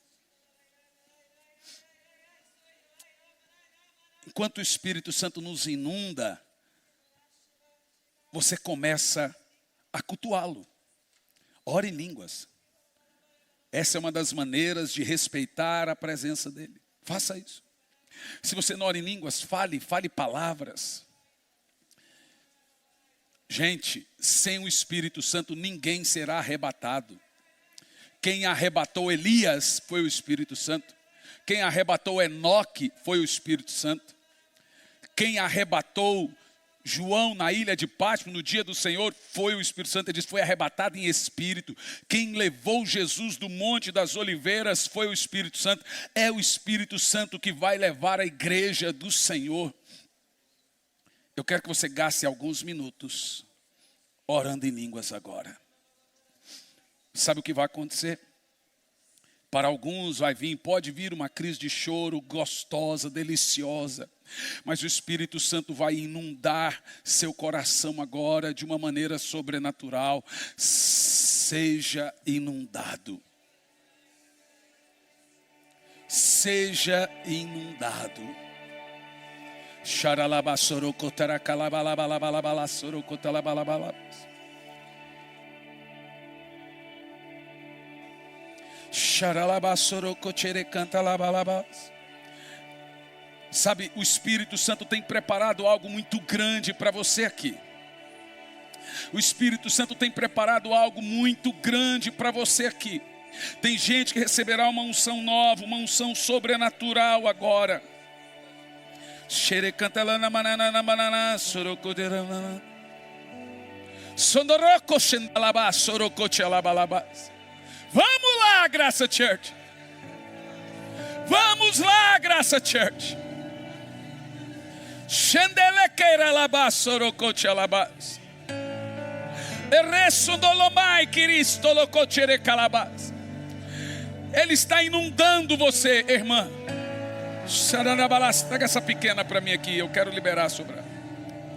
Enquanto o Espírito Santo nos inunda, você começa a cultuá-lo. Ore em línguas. Essa é uma das maneiras de respeitar a presença dele. Faça isso. Se você não ora em línguas, fale palavras. Gente, sem o Espírito Santo ninguém será arrebatado. Quem arrebatou Elias foi o Espírito Santo. Quem arrebatou Enoque foi o Espírito Santo. Quem arrebatou João na ilha de Patmos no dia do Senhor foi o Espírito Santo. Ele diz, foi arrebatado em espírito. Quem levou Jesus do Monte das Oliveiras foi o Espírito Santo. É o Espírito Santo que vai levar a igreja do Senhor. Eu quero que você gaste alguns minutos orando em línguas agora. Sabe o que vai acontecer? Para alguns pode vir uma crise de choro gostosa, deliciosa. Mas o Espírito Santo vai inundar seu coração agora de uma maneira sobrenatural. Seja inundado. Seja inundado. Sabe, o Espírito Santo tem preparado algo muito grande para você aqui. O Espírito Santo tem preparado algo muito grande para você aqui. Tem gente que receberá uma unção nova, uma unção sobrenatural agora. Vamos lá, Graça Church. Vamos lá, Graça Church. Xendelequeira labassorocote alabas. Erresondolomai Cristo locochere calabas. Ele está inundando você, irmã. Pega essa pequena para mim aqui. Eu quero liberar sobre a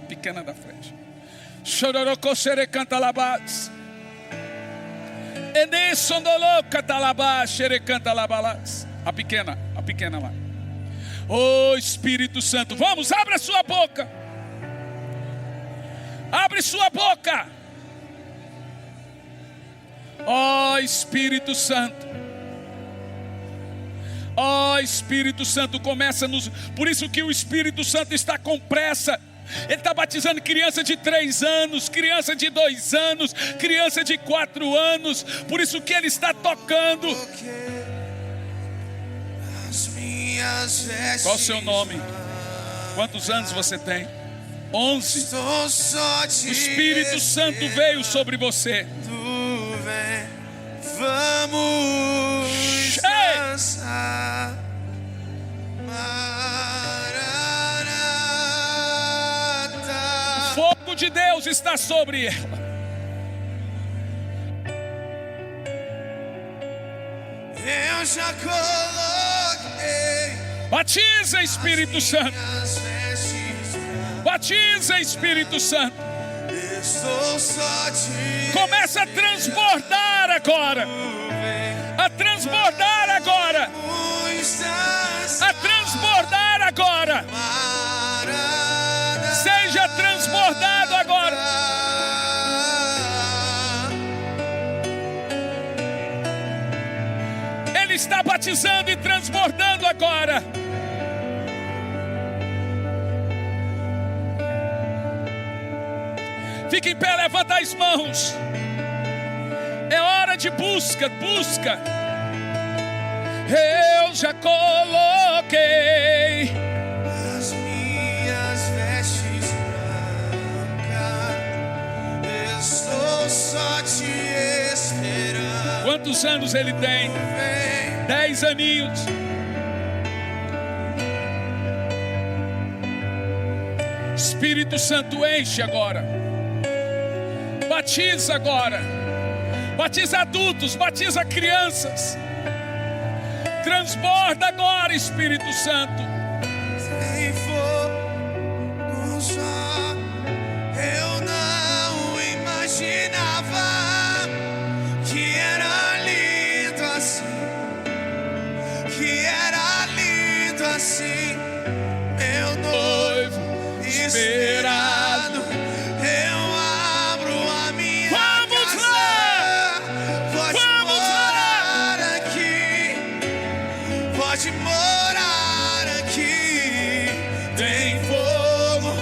pequena da frente. Chororocochere cantalabas. Enesondoloca talabas, xere cantalabalas. A pequena lá. Oh Espírito Santo, vamos, abre a sua boca. Abre sua boca. Oh Espírito Santo. Oh Espírito Santo, por isso que o Espírito Santo está com pressa. Ele está batizando criança de 3 anos, criança de 2 anos, criança de 4 anos. Por isso que ele está tocando. Qual o seu nome? Quantos anos você tem? 11. O Espírito Santo veio sobre você. Vamos dançar. O fogo de Deus está sobre ela. Eu já coloquei. Batiza, Espírito Santo. Batiza, Espírito Santo. Começa a transbordar agora. A transbordar agora. A transbordar agora. Seja transbordado agora. Ele está batizando e transbordando agora. Fique em pé, levanta as mãos. É hora de busca. Eu já coloquei as minhas vestes brancas. Estou só te esperando. Quantos anos ele tem? 10 aninhos. Espírito Santo, enche agora. Batiza agora. Batiza adultos, batiza crianças. Transborda agora, Espírito Santo. Sem fogo só, eu não imaginava que era lindo assim. Que era lindo assim. Meu noivo esperado. Eu abro a minha casa. Pode morar aqui. Pode morar aqui. Tem fogo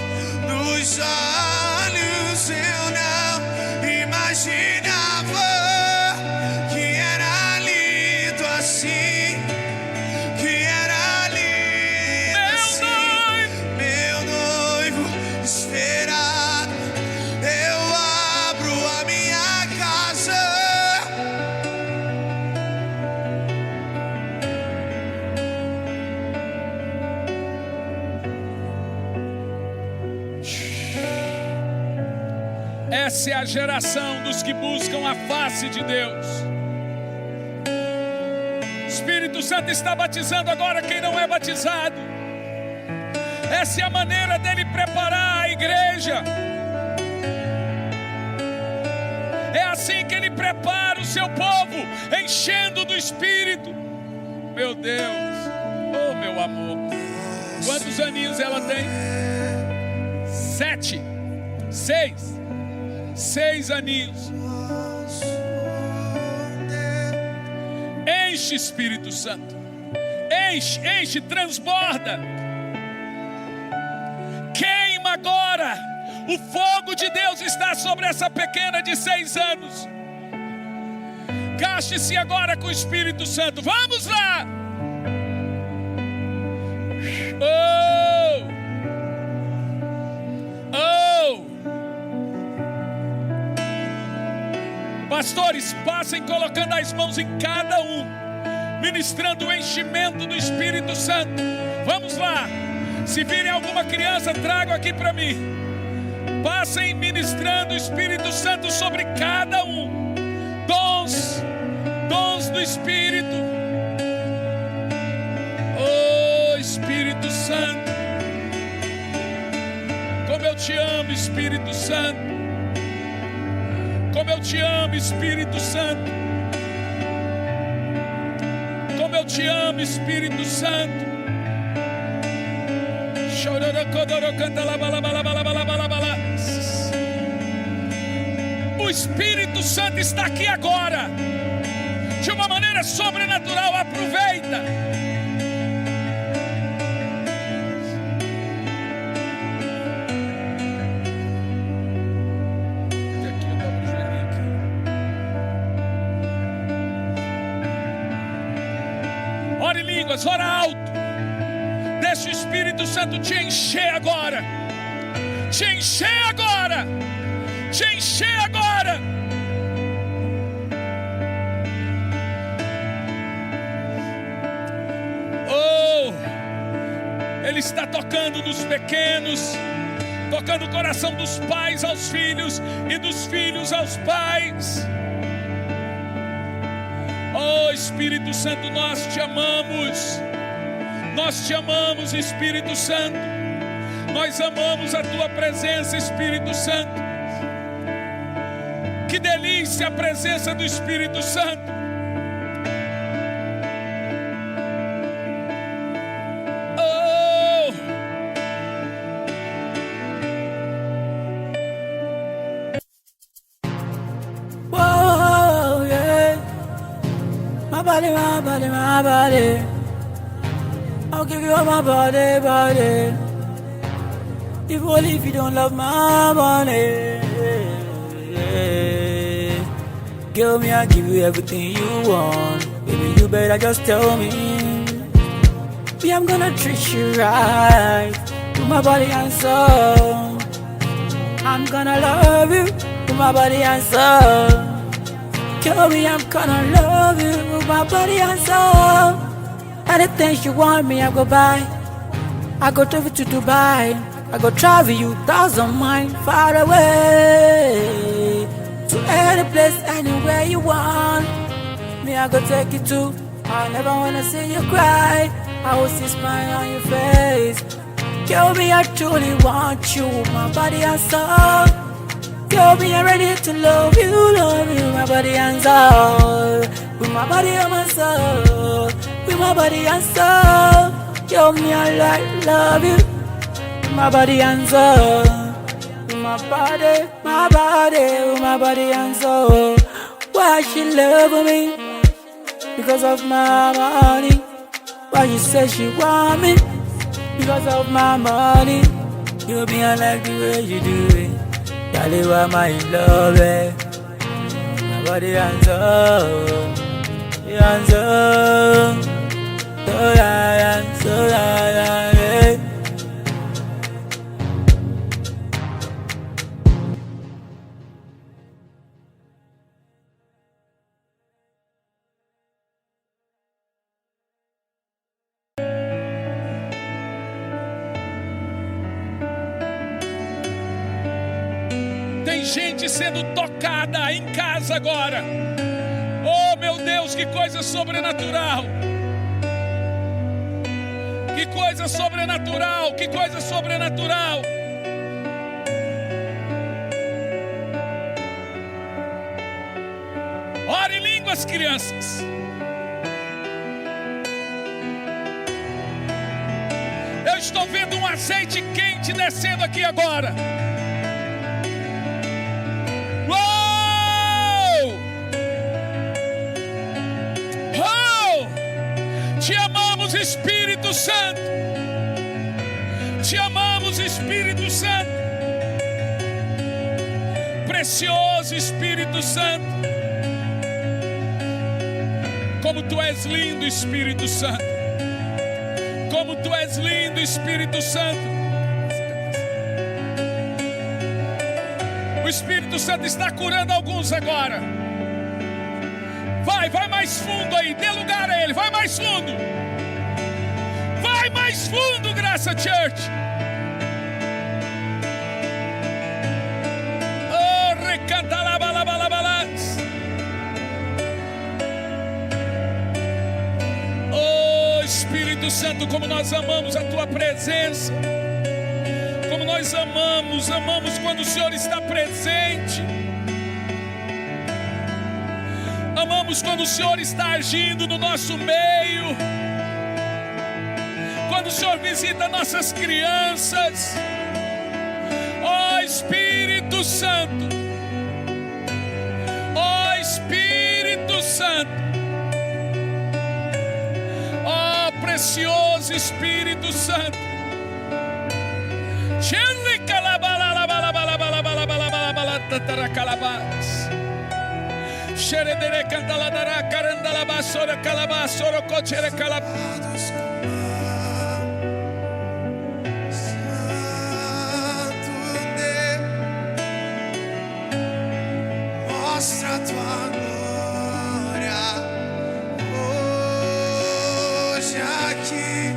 nos olhos. Eu não imaginava que era lindo assim. Que era lindo assim. Meu noivo esperado. Eu abro a minha casa. Essa é a geração dos que buscam a face de Deus. O Espírito Santo está batizando agora quem não é batizado. Essa é a maneira dele preparar a igreja. É assim que ele prepara o seu povo, enchendo do Espírito. Meu Deus, oh meu amor. Quantos aninhos ela tem? 7, 6 aninhos. Enche, Espírito Santo. Enche, transborda. Queima agora. O fogo de Deus está sobre essa pequena de 6 anos. Gaste-se agora com o Espírito Santo. Vamos lá. Pastores, passem colocando as mãos em cada um, ministrando o enchimento do Espírito Santo. Vamos lá. Se virem alguma criança, tragam aqui para mim. Passem ministrando o Espírito Santo sobre cada um. Dons do Espírito. Oh, Espírito Santo. Como eu te amo, Espírito Santo. Como eu te amo, Espírito Santo. Como eu te amo, Espírito Santo. O Espírito Santo está aqui agora, de uma maneira sobrenatural. Aproveita. Ore em línguas, ora alto. Deixa o Espírito Santo te encher agora. Te encher agora. Te encher agora. Oh, Ele está tocando nos pequenos, tocando o coração dos pais aos filhos e dos filhos aos pais. Oh, Espírito Santo, nós te amamos. Nós te amamos, Espírito Santo. Nós amamos a tua presença, Espírito Santo. Que delícia a presença do Espírito Santo. Oh! Whoa, yeah. My body, my body, my body. I'll give you all my body, body. If only if you don't love my body. Girl, me, I'll give you everything you want. Baby, you better just tell me. Me, I'm gonna treat you right. With my body and soul. I'm gonna love you with my body and soul. Girl, me, I'm gonna love you with my body and soul. Anything you want me, I go buy. I go travel to Dubai. I go travel you 1,000 miles far away. To any place, anywhere you want. Me, I go take you to. I never wanna see you cry. I will see a smile on your face. Girl, me, I truly want you, my body and soul. Girl, me, I'm ready to love you, my body and soul. With my body and my soul. With my body and soul. Girl, me, I love you. With my body and soul. With my body, with my body and soul. Why she love me? Because of my money. Why she say she want me? Because of my money. You be unlike the way you do it. Darling, why my love it? My body and soul. And soul. So yeah, so yeah. Tem Tem gente sendo tocada em casa agora. Oh meu Deus, que coisa sobrenatural. Que coisa sobrenatural, que coisa sobrenatural. Ore em línguas, crianças. Eu estou vendo um azeite quente descendo aqui agora. Uou! Oh! Te amamos, Espírito Santo. Te amamos, Espírito Santo. Precioso Espírito Santo. Como tu és lindo, Espírito Santo. Como tu és lindo, Espírito Santo. O Espírito Santo está curando alguns agora. Vai mais fundo aí, dê lugar a Ele, vai mais fundo. Vai mais fundo, Graça Church. Oh, recanta lá, balabalabalas. Oh, Espírito Santo, como nós amamos a Tua presença. Como nós amamos quando o Senhor está presente. Amamos quando o Senhor está agindo no nosso meio. Quando o Senhor visita nossas crianças. Ó Espírito Santo. Ó Espírito Santo. Ó precioso Espírito Santo. Xeredere cantaladara carandala basora calabasoro cochere calab. Mostra a tua glória hoje aqui.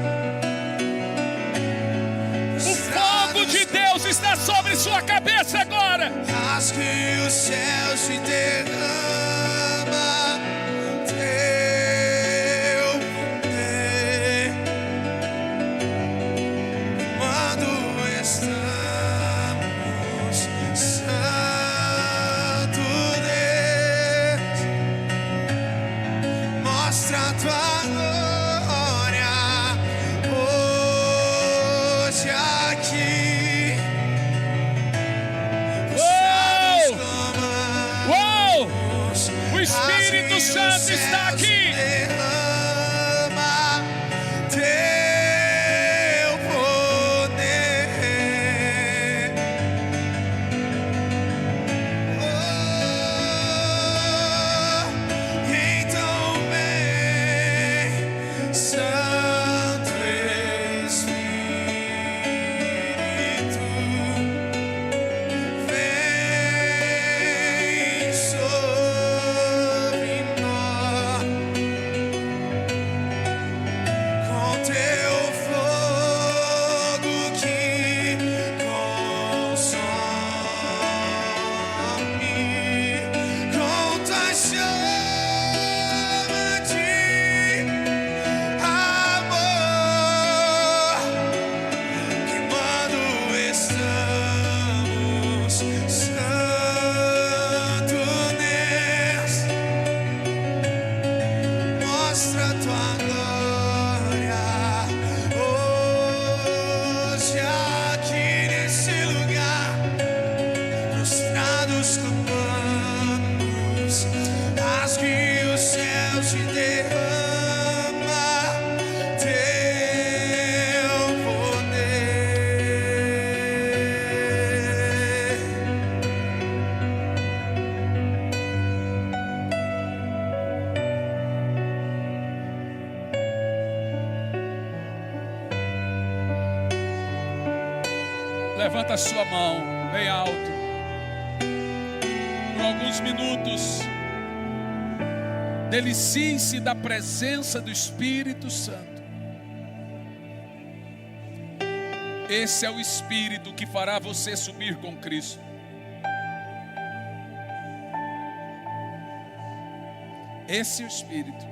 O fogo de Deus está sobre sua cabeça agora. Faz que os céus se derramem. O Espírito Santo está aqui. Derrama teu poder. Oh, então vem, Santo Espírito, vem sobre nós com teu fogo que consome, com tua chama de amor, queimando estamos, Santo Deus. Mostra a tua glória hoje aqui nesse lugar. Prostrados clamamos, faz que o céu se derrama teu poder. Levanta a sua mão bem alto. Por alguns minutos, delicie-se da presença do Espírito Santo. Esse é o Espírito que fará você subir com Cristo. Esse é o Espírito.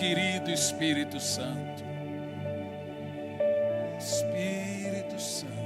Querido Espírito Santo, Espírito Santo.